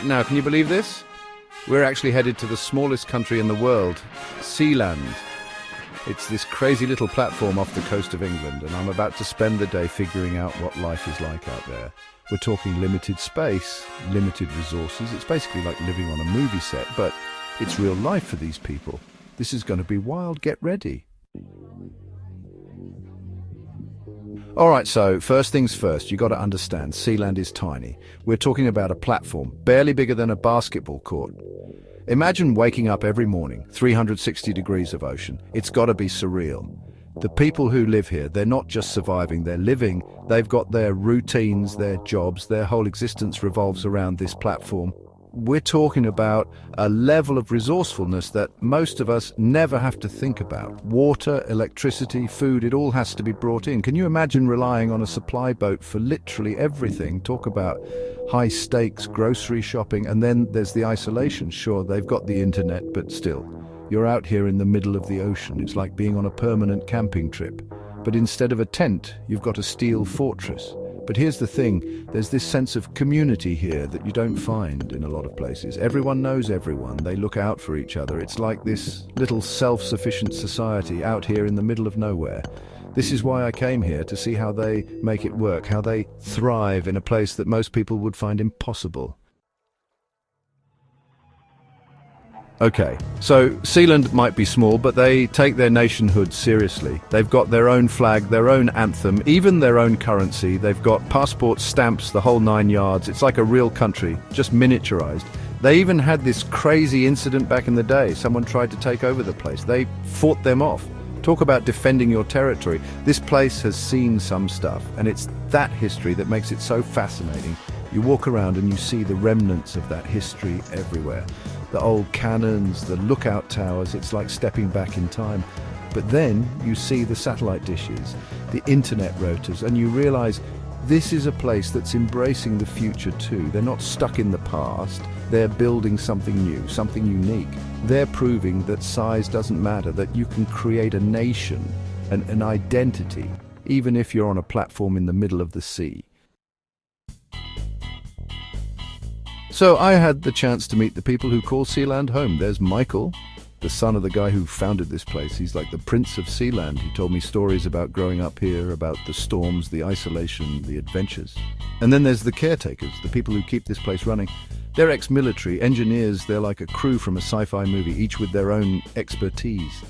Now, can you believe this? We're actually headed to the smallest country in the world, Sealand. It's this crazy little platform off the coast of England, and I'm about to spend the day figuring out what life is like out there. We're talking limited space, limited resources. It's basically like living on a movie set, but it's real life for these people. This is going to be wild. Get ready. All right, so first things first, you got to understand, Sealand is tiny. We're talking about a platform, barely bigger than a basketball court. Imagine waking up every morning, 360 degrees of ocean. It's got to be surreal. The people who live here, they're not just surviving, they're living. They've got their routines, their jobs, their whole existence revolves around this platform. We're talking about a level of resourcefulness that most of us never have to think about. Water, electricity, food, it all has to be brought in. Can you imagine relying on a supply boat for literally everything? Talk about high stakes, grocery shopping, and then there's the isolation. Sure, they've got the internet, but still, you're out here in the middle of the ocean. It's like being on a permanent camping trip. But instead of a tent, you've got a steel fortress. But here's the thing, there's this sense of community here that you don't find in a lot of places. Everyone knows everyone, they look out for each other. It's like this little self-sufficient society out here in the middle of nowhere. This is why I came here, to see how they make it work, how they thrive in a place that most people would find impossible. Okay, so Sealand might be small, but they take their nationhood seriously. They've got their own flag, their own anthem, even their own currency. They've got passports, stamps, the whole 9 yards. It's like a real country, just miniaturized. They even had this crazy incident back in the day. Someone tried to take over the place. They fought them off. Talk about defending your territory. This place has seen some stuff, and it's that history that makes it so fascinating. You walk around and you see the remnants of that history everywhere. The old cannons, the lookout towers, it's like stepping back in time. But then you see the satellite dishes, the internet routers, and you realize this is a place that's embracing the future too. They're not stuck in the past, they're building something new, something unique. They're proving that size doesn't matter, that you can create a nation, an identity, even if you're on a platform in the middle of the sea. So I had the chance to meet the people who call Sealand home. There's Michael, the son of the guy who founded this place. He's like the Prince of Sealand. He told me stories about growing up here, about the storms, the isolation, the adventures. And then there's the caretakers, the people who keep this place running. They're ex-military, engineers. They're like a crew from a sci-fi movie, each with their own expertise.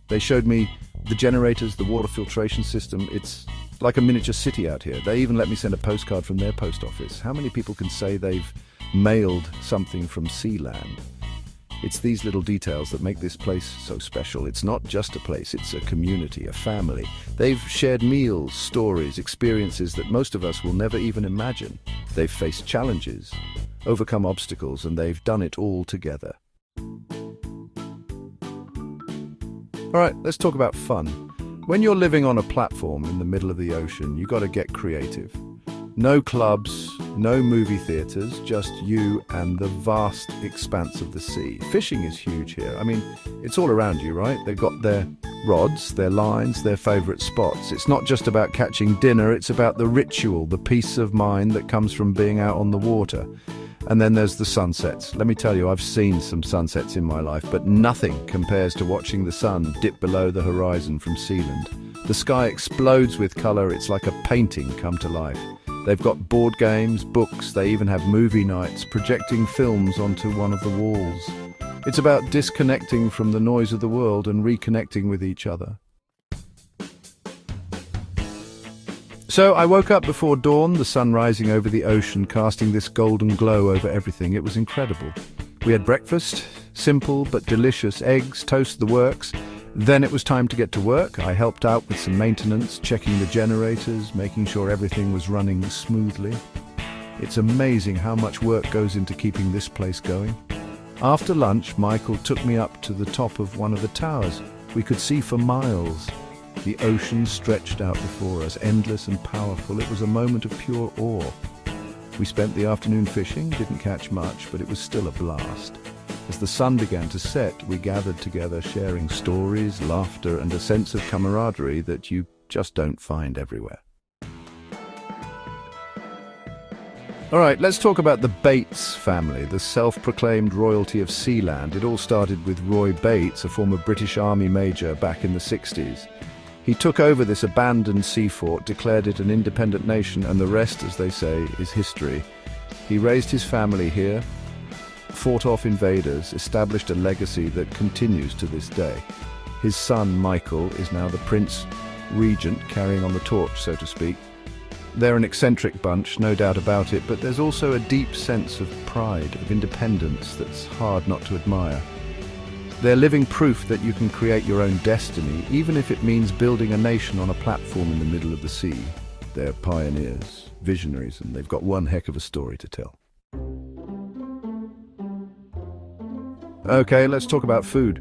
They showed me the generators, the water filtration system. It's like a miniature city out here. They even let me send a postcard from their post office. How many people can say they've mailed something from Sealand? It's these little details that make this place so special. It's not just a place, it's a community, a family. They've shared meals, stories, experiences that most of us will never even imagine. They've faced challenges, overcome obstacles, and they've done it all together. All right, let's talk about fun. When you're living on a platform in the middle of the ocean, you got to get creative. No clubs, no movie theaters, just you and the vast expanse of the sea. Fishing is huge here. I mean, it's all around you, right? They've got their rods, their lines, their favorite spots. It's not just about catching dinner, it's about the ritual, the peace of mind that comes from being out on the water. And then there's the sunsets. Let me tell you, I've seen some sunsets in my life, but nothing compares to watching the sun dip below the horizon from Sealand. The sky explodes with color. It's like a painting come to life. They've got board games, books, they even have movie nights, projecting films onto one of the walls. It's about disconnecting from the noise of the world and reconnecting with each other. So I woke up before dawn, the sun rising over the ocean, casting this golden glow over everything. It was incredible. We had breakfast, simple but delicious, eggs, toast, the works. Then it was time to get to work. I helped out with some maintenance, checking the generators, making sure everything was running smoothly. It's amazing how much work goes into keeping this place going. After lunch, Michael took me up to the top of one of the towers. We could see for miles. The ocean stretched out before us, endless and powerful. It was a moment of pure awe. We spent the afternoon fishing, didn't catch much, but it was still a blast. As the sun began to set, we gathered together, sharing stories, laughter, and a sense of camaraderie that you just don't find everywhere. All right, let's talk about the Bates family, the self-proclaimed royalty of Sealand. It all started with Roy Bates, a former British Army major back in the 60s. He took over this abandoned sea fort, declared it an independent nation, and the rest, as they say, is history. He raised his family here, fought off invaders, established a legacy that continues to this day. His son, Michael, is now the Prince Regent, carrying on the torch, so to speak. They're an eccentric bunch, no doubt about it, but there's also a deep sense of pride, of independence that's hard not to admire. They're living proof that you can create your own destiny, even if it means building a nation on a platform in the middle of the sea. They're pioneers, visionaries, and they've got one heck of a story to tell. Okay, let's talk about food.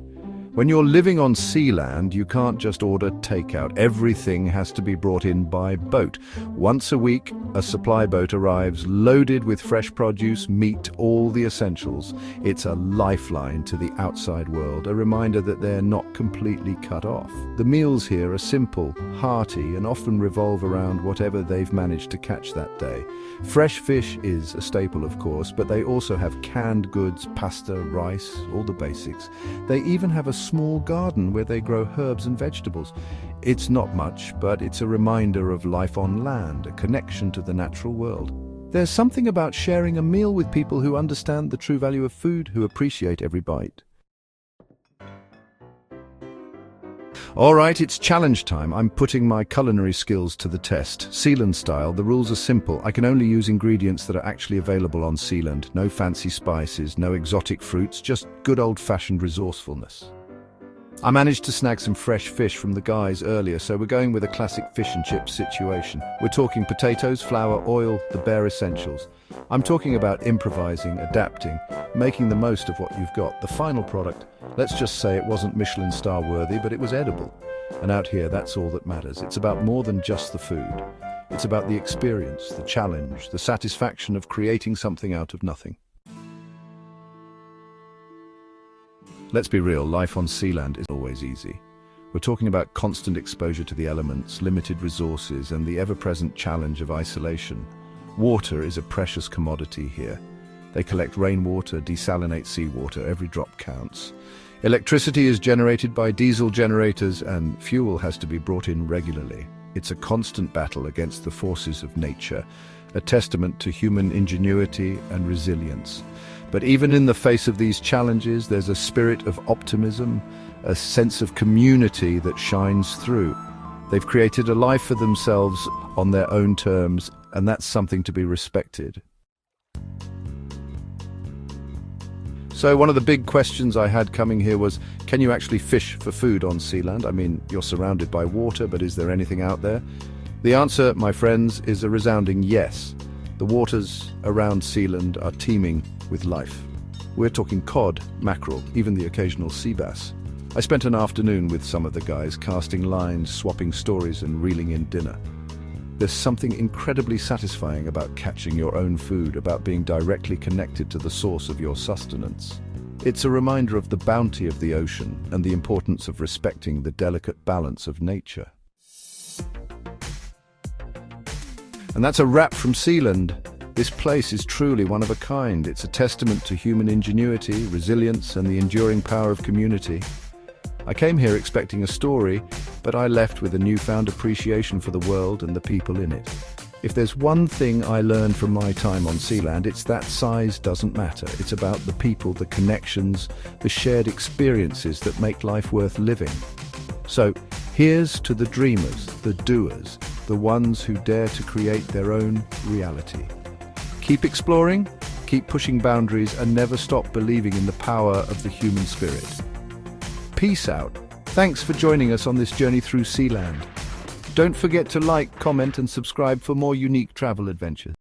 When you're living on Sealand, you can't just order takeout. Everything has to be brought in by boat. Once a week, a supply boat arrives loaded with fresh produce, meat, all the essentials. It's a lifeline to the outside world, a reminder that they're not completely cut off. The meals here are simple, hearty, and often revolve around whatever they've managed to catch that day. Fresh fish is a staple, of course, but they also have canned goods, pasta, rice, all the basics. They even have a small garden where they grow herbs and vegetables. It's not much, but it's a reminder of life on land, a connection to the natural world. There's something about sharing a meal with people who understand the true value of food, who appreciate every bite. All right, it's challenge time. I'm putting my culinary skills to the test. Sealand style, the rules are simple. I can only use ingredients that are actually available on Sealand. No fancy spices, no exotic fruits, just good old-fashioned resourcefulness. I managed to snag some fresh fish from the guys earlier, so we're going with a classic fish and chips situation. We're talking potatoes, flour, oil, the bare essentials. I'm talking about improvising, adapting, making the most of what you've got. The final product, let's just say it wasn't Michelin star worthy, but it was edible. And out here, that's all that matters. It's about more than just the food. It's about the experience, the challenge, the satisfaction of creating something out of nothing. Let's be real, life on Sealand is always easy. We're talking about constant exposure to the elements, limited resources, and the ever-present challenge of isolation. Water is a precious commodity here. They collect rainwater, desalinate seawater, every drop counts. Electricity is generated by diesel generators, and fuel has to be brought in regularly. It's a constant battle against the forces of nature, a testament to human ingenuity and resilience. But even in the face of these challenges, there's a spirit of optimism, a sense of community that shines through. They've created a life for themselves on their own terms, and that's something to be respected. So one of the big questions I had coming here was, can you actually fish for food on Sealand? I mean, you're surrounded by water, but is there anything out there? The answer, my friends, is a resounding yes. The waters around Sealand are teeming with life. We're talking cod, mackerel, even the occasional sea bass. I spent an afternoon with some of the guys, casting lines, swapping stories, and reeling in dinner. There's something incredibly satisfying about catching your own food, about being directly connected to the source of your sustenance. It's a reminder of the bounty of the ocean and the importance of respecting the delicate balance of nature. And that's a wrap from Sealand. This place is truly one of a kind. It's a testament to human ingenuity, resilience, and the enduring power of community. I came here expecting a story, but I left with a newfound appreciation for the world and the people in it. If there's one thing I learned from my time on Sealand, it's that size doesn't matter. It's about the people, the connections, the shared experiences that make life worth living. So, here's to the dreamers, the doers, the ones who dare to create their own reality. Keep exploring, keep pushing boundaries, and never stop believing in the power of the human spirit. Peace out. Thanks for joining us on this journey through Sealand. Don't forget to like, comment, and subscribe for more unique travel adventures.